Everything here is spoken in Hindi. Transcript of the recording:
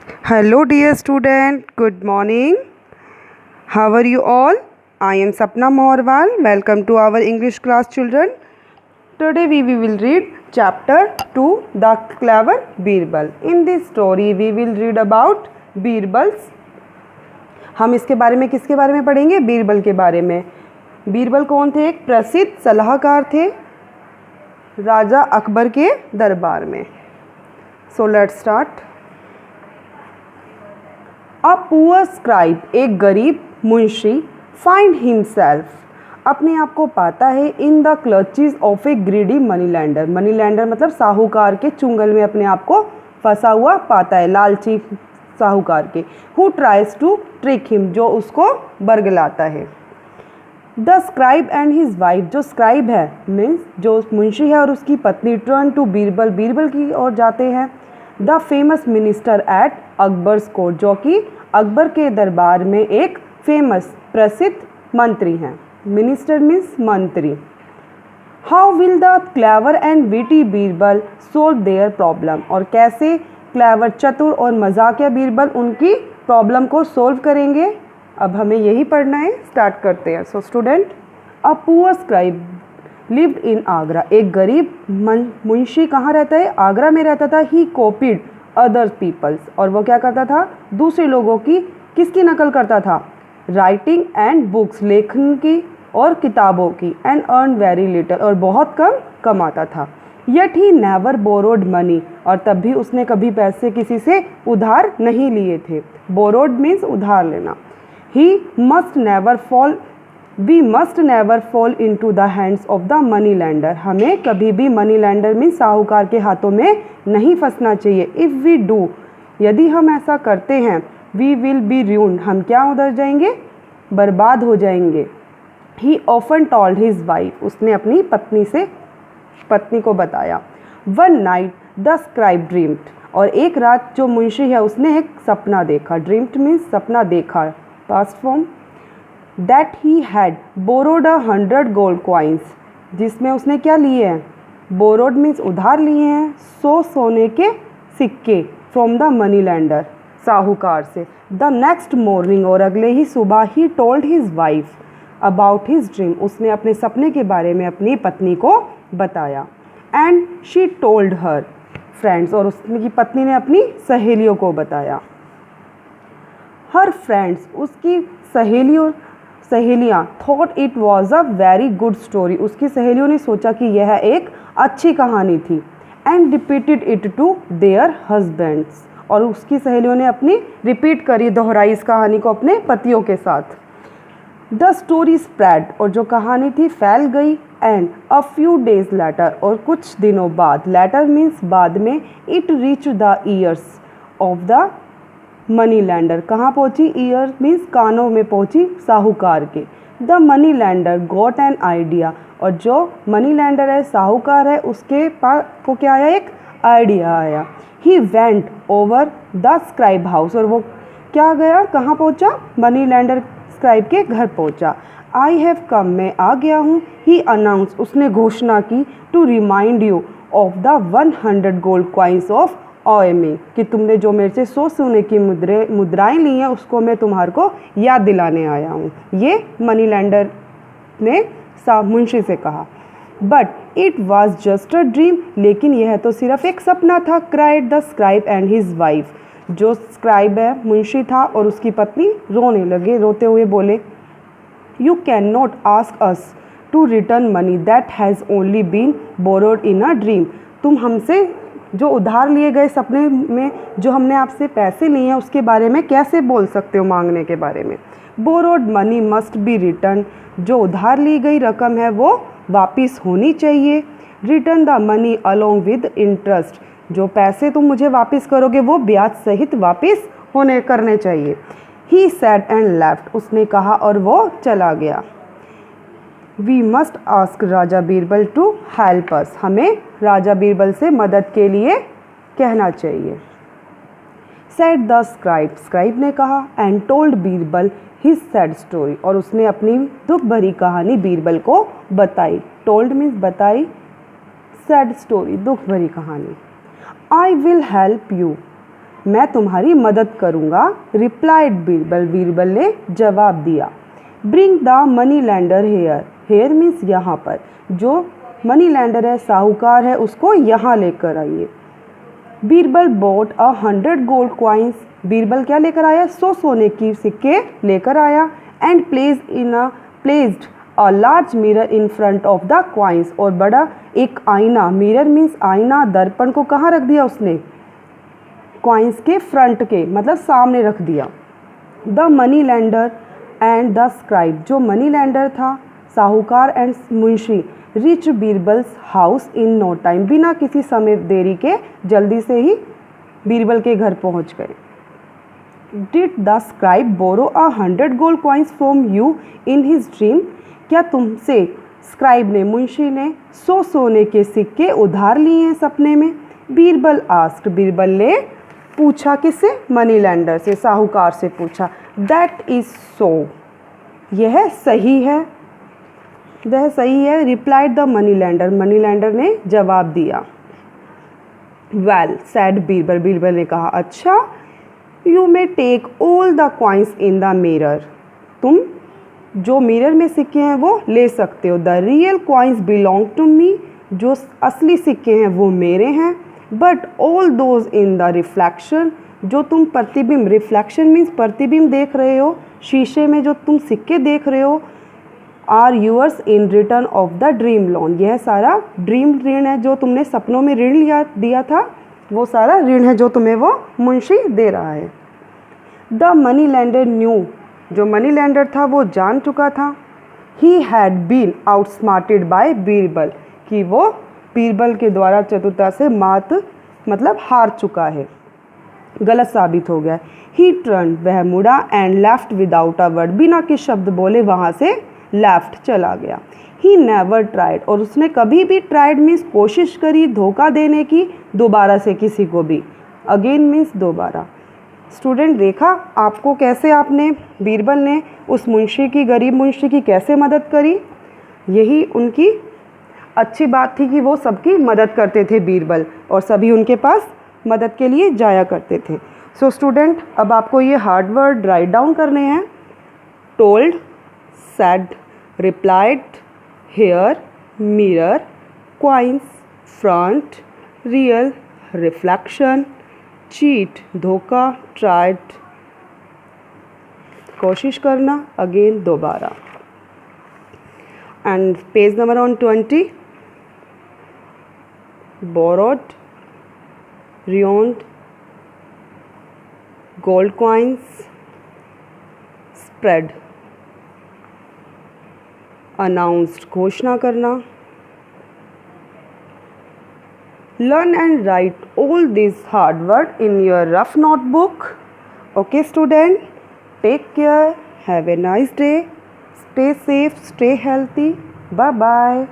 Hello, dear student. Good morning. How are you all? I am Sapna Moharwal. Welcome to our English class, children. Today we will read chapter 2, The Clever Birbal. In this story, we will read about Birbals. हम इसके बारे में किसके बारे में पढ़ेंगे? बीरबल के बारे में. बीरबल कौन थे? एक प्रसिद्ध सलाहकार थे राजा अकबर के दरबार में. So let's start. A poor scribe, एक गरीब मुंशी, find himself, अपने आप को पाता है in the clutches of a greedy moneylender. moneylender मतलब साहूकार के चुंगल में अपने आप को फंसा हुआ पाता है, लालची साहूकार के. Who tries to trick him, जो उसको बरगलाता है. The scribe and his wife, जो स्क्राइब है मीन्स जो मुंशी है और उसकी पत्नी, टर्न टू बीरबल, बीरबल की ओर जाते हैं. The famous minister eight Akbar's court, जो कि अकबर के दरबार में एक फेमस प्रसिद्ध मंत्री हैं. मिनिस्टर मीन्स मंत्री. How will the clever and witty Birbal solve their problem, और कैसे क्लेवर चतुर और मजाकिया बीरबल उनकी प्रॉब्लम को सोल्व करेंगे. अब हमें यही पढ़ना है. स्टार्ट करते हैं. So student, a poor scribe lived in Agra, एक गरीब मुंशी कहाँ रहता है? आगरा में रहता था. ही कॉपीड अदर पीपल्स, और वो क्या करता था? दूसरे लोगों की किसकी नकल करता था? राइटिंग एंड बुक्स, लेखन की और किताबों की. एंड अर्न वेरी लिटल, और बहुत कम कमाता था. Yet he never borrowed money, और तब भी उसने कभी पैसे किसी से उधार नहीं लिए थे. बोरोड मीन्स उधार लेना. He must never fall, we must never fall into the hands of the money lender. हमें कभी भी मनी लैंडर मीन्स साहूकार के हाथों में नहीं फंसना चाहिए. If we do, यदि हम ऐसा करते हैं, we will be ruined, हम क्या उधर जाएंगे? बर्बाद हो जाएंगे. He often told his wife, उसने अपनी पत्नी को बताया. One night the scribe dreamed, और एक रात जो मुंशी है उसने एक सपना देखा. Dreamed मीन्स सपना देखा, past form. That he had borrowed 100 gold coins, जिसमें उसने क्या लिए हैं? बोरोड मीन्स उधार लिए हैं 100 सोने के सिक्के फ्रॉम द मनी लैंडर, साहूकार से. द नेक्स्ट मॉर्निंग, और अगले ही सुबह, he told his wife about his dream, उसने अपने सपने के बारे में अपनी पत्नी को बताया. And she told her friends, और उसकी पत्नी ने अपनी सहेलियों को बताया. हर फ्रेंड्स, उसकी सहेलियाँ thought it was a very good story, उसकी सहेलियों ने सोचा कि यह एक अच्छी कहानी थी. And repeated it to their husbands, और उसकी सहेलियों ने अपनी रिपीट करी, दोहराई इस कहानी को अपने पतियों के साथ. द स्टोरी स्प्रेड, और जो कहानी थी फैल गई. And a few days later, और कुछ दिनों बाद, लेटर मीन्स बाद में, it reach the years of the money lander, कहाँ पहुँची? ईयर मीन्स कानों में पहुँची साहूकार के. The money lander got an idea, और जो मनी लैंडर है, साहूकार है, उसके पास को क्या आया? एक आइडिया आया. He went over the scribe house, और वो क्या गया? कहाँ पहुँचा? मनी लैंडर स्क्राइब के घर पहुँचा. आई हैव कम, मैं आ गया हूँ. ही अनाउंस, उसने घोषणा की. To remind you of the 100 gold coins of OMA, कि तुमने जो मेरे से 100 सोने की मुद्राएं ली हैं उसको मैं तुम्हारे को याद दिलाने आया हूँ. ये मनी लैंडर ने मुंशी से कहा. But it was just a dream, लेकिन यह तो सिर्फ एक सपना था. Cried the scribe and his wife, जो स्क्राइब है मुंशी था और उसकी पत्नी रोने लगे, रोते हुए बोले. You can not ask us to return money that has only been borrowed in a dream, तुम हमसे जो उधार लिए गए सपने में जो हमने आपसे पैसे लिए हैं उसके बारे में कैसे बोल सकते हो मांगने के बारे में. Borrowed money must be return, जो उधार ली गई रकम है वो वापस होनी चाहिए. Return the money along with interest, जो पैसे तुम मुझे वापस करोगे वो ब्याज सहित वापस करने चाहिए. ही सेड एंड लेफ्ट, उसने कहा और वो चला गया. We must ask Raja Birbal to help us, हमें राजा बीरबल से मदद के लिए कहना चाहिए. सेड द स्क्राइब, स्क्राइब ने कहा. And told Birbal his sad story, और उसने अपनी दुख भरी कहानी बीरबल को बताई. टोल्ड मीन्स बताई, सैड स्टोरी दुख भरी कहानी. आई विल हेल्प यू मैं तुम्हारी मदद करूँगा। रिप्लाइड बीरबल, बीरबल ने जवाब दिया। Bring the money lender here, here means यहाँ पर, जो मनी लैंडर है, साहूकार है, उसको यहाँ लेकर आइए। Birbal bought 100 gold coins, Birbal क्या लेकर आया? 100 सोने की सिक्के लेकर आया। And placed a large mirror in front of the coins, और बड़ा एक आईना, मिरर मीन्स आईना, दर्पण को कहाँ रख दिया उसने? क्वाइंस के फ्रंट के, मतलब सामने रख दिया। The money lender and the scribe, जो मनी लैंडर था, साहूकार एंड मुंशी, reached Birbal's house in no time, बिना किसी समय देरी के जल्दी से ही बीरबल के घर पहुंच गए। Did the scribe borrow 100 gold coins from you in his dream, क्या तुमसे स्क्राइब ने, मुंशी ने 100 सोने के सिक्के उधार लिए हैं सपने में? बीरबल आस्क्ड, बीरबल ने पूछा, किससे? मनी लैंडर से, साहूकार से पूछा। दैट इज सो, यह सही है, वह सही है। Replied the money lander, money lender ने जवाब दिया। वेल सैड बीरबल, बीरबल ने कहा, अच्छा। You may take all the coins in the mirror, तुम जो मिरर में सिक्के हैं वो ले सकते हो। The real coins belong to me, जो असली सिक्के हैं वो मेरे हैं। But all those in the reflection, जो तुम प्रतिबिंब, रिफ्लेक्शन मीन्स प्रतिबिंब देख रहे हो, शीशे में जो तुम सिक्के देख रहे हो, are yours in return of the dream loan, यह सारा ड्रीम ऋण है, जो तुमने सपनों में ऋण दिया था, वो सारा ऋण है जो तुम्हें वो मुंशी दे रहा है। द मनी लैंडर न्यू, जो मनी लैंडर था वो जान चुका था। He had been outsmarted by Birbal, कि वो बीरबल के द्वारा चतुरता से मतलब हार चुका है, गलत साबित हो गया। ही टर्न, वह मुड़ा, and left without a word, बिना किसी शब्द बोले वहाँ से लेफ्ट चला गया। ही नेवर ट्राइड, और उसने कभी भी ट्राइड मीन्स कोशिश करी धोखा देने की, दोबारा से किसी को भी। अगेन मीन्स दोबारा। स्टूडेंट देखा आपको कैसे आपने बीरबल ने उस मुंशी की, गरीब मुंशी की कैसे मदद करी? यही उनकी अच्छी बात थी कि वो सबकी मदद करते थे बीरबल, और सभी उनके पास मदद के लिए जाया करते थे। सो स्टूडेंट, अब आपको ये हार्ड वर्ड राइट डाउन करने हैं। Told, said, replied, here, mirror, coins, front, real, reflection, cheat, धोखा, tried, कोशिश करना, again दोबारा। And page number on 20, borrowed, ruined, gold coins, spread, announced, घोषणा करना। Learn and write all this hard word in your rough notebook. Okay student, take care, have a nice day, stay safe, stay healthy, bye bye.